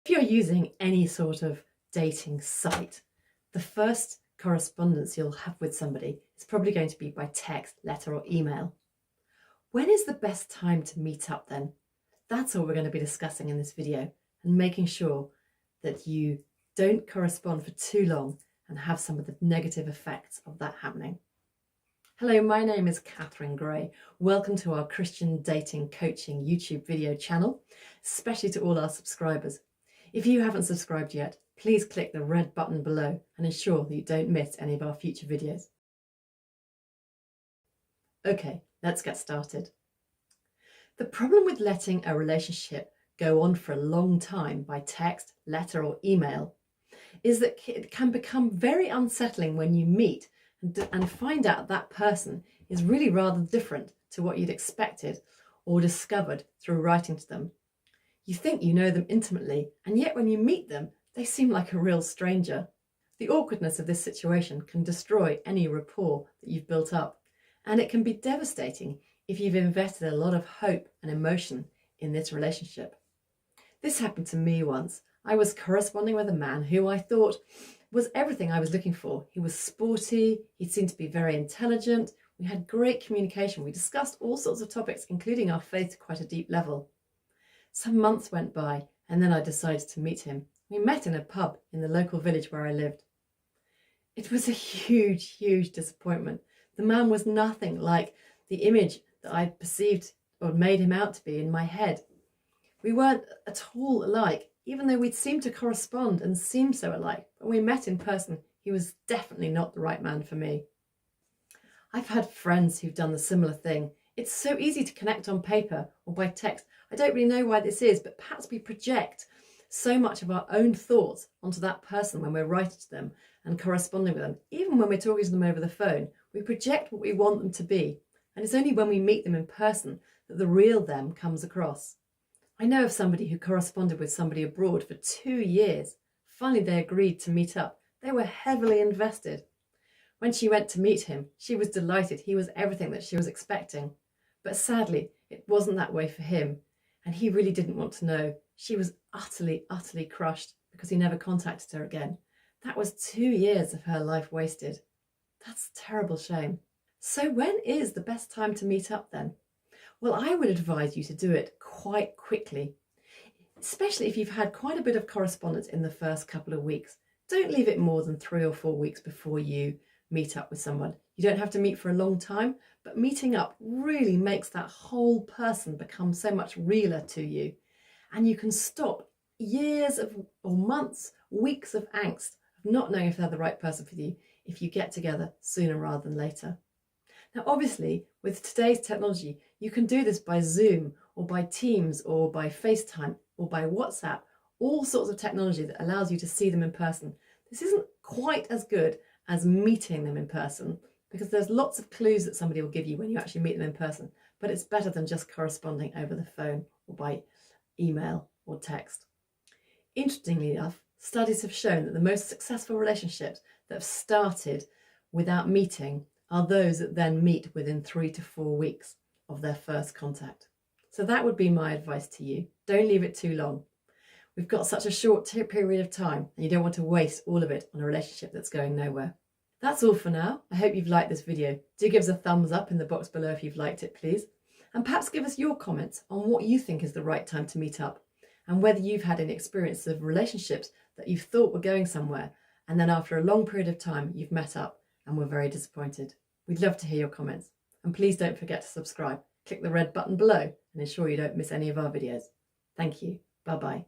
If you're using any sort of dating site, the first correspondence you'll have with somebody is probably going to be by text, letter, or email. When is the best time to meet up then? That's all we're going to be discussing in this video, and making sure that you don't correspond for too long and have some of the negative effects of that happening. Hello, my name is Katharine Gray. Welcome to our Christian Dating Coaching YouTube video channel, especially to all our subscribers. If you haven't subscribed yet, please click the red button below and ensure that you don't miss any of our future videos. Okay, let's get started. The problem with letting a relationship go on for a long time by text, letter, or email is that it can become very unsettling when you meet and find out that person is really rather different to what you'd expected or discovered through writing to them. You think you know them intimately, and yet when you meet them, they seem like a real stranger. The awkwardness of this situation can destroy any rapport that you've built up, and it can be devastating if you've invested a lot of hope and emotion in this relationship. This happened to me once. I was corresponding with a man who I thought was everything I was looking for. He was sporty, he seemed to be very intelligent, we had great communication, we discussed all sorts of topics, including our faith to quite a deep level. Some months went by, and then I decided to meet him. We met in a pub in the local village where I lived. It was a huge, huge disappointment. The man was nothing like the image that I'd perceived or made him out to be in my head. We weren't at all alike, even though we'd seemed to correspond and seem so alike. When we met in person, he was definitely not the right man for me. I've had friends who've done the similar thing. It's so easy to connect on paper or by text. I don't really know why this is, but perhaps we project so much of our own thoughts onto that person when we're writing to them and corresponding with them. Even when we're talking to them over the phone, we project what we want them to be. And it's only when we meet them in person that the real them comes across. I know of somebody who corresponded with somebody abroad for 2 years. Finally, they agreed to meet up. They were heavily invested. When she went to meet him, she was delighted. He was everything that she was expecting. But sadly, it wasn't that way for him. And he really didn't want to know. She was utterly, utterly crushed because he never contacted her again. That was 2 years of her life wasted. That's a terrible shame. So when is the best time to meet up then? Well, I would advise you to do it quite quickly, especially if you've had quite a bit of correspondence in the first couple of weeks. Don't leave it more than 3 or 4 weeks before you meet up with someone. You don't have to meet for a long time, but meeting up really makes that whole person become so much realer to you. And you can stop years of, or months, weeks of angst of not knowing if they're the right person for you if you get together sooner rather than later. Now, obviously, with today's technology, you can do this by Zoom or by Teams or by FaceTime or by WhatsApp, all sorts of technology that allows you to see them in person. This isn't quite as good as meeting them in person because there's lots of clues that somebody will give you when you actually meet them in person, but it's better than just corresponding over the phone or by email or text. Interestingly enough, studies have shown that the most successful relationships that have started without meeting are those that then meet within 3 to 4 weeks of their first contact. So that would be my advice to you. Don't leave it too long. We've got such a short period of time and you don't want to waste all of it on a relationship that's going nowhere. That's all for now. I hope you've liked this video. Do give us a thumbs up in the box below if you've liked it, please. And perhaps give us your comments on what you think is the right time to meet up and whether you've had any experience of relationships that you thought were going somewhere and then after a long period of time you've met up and were very disappointed. We'd love to hear your comments. And please don't forget to subscribe. Click the red button below and ensure you don't miss any of our videos. Thank you. Bye-bye.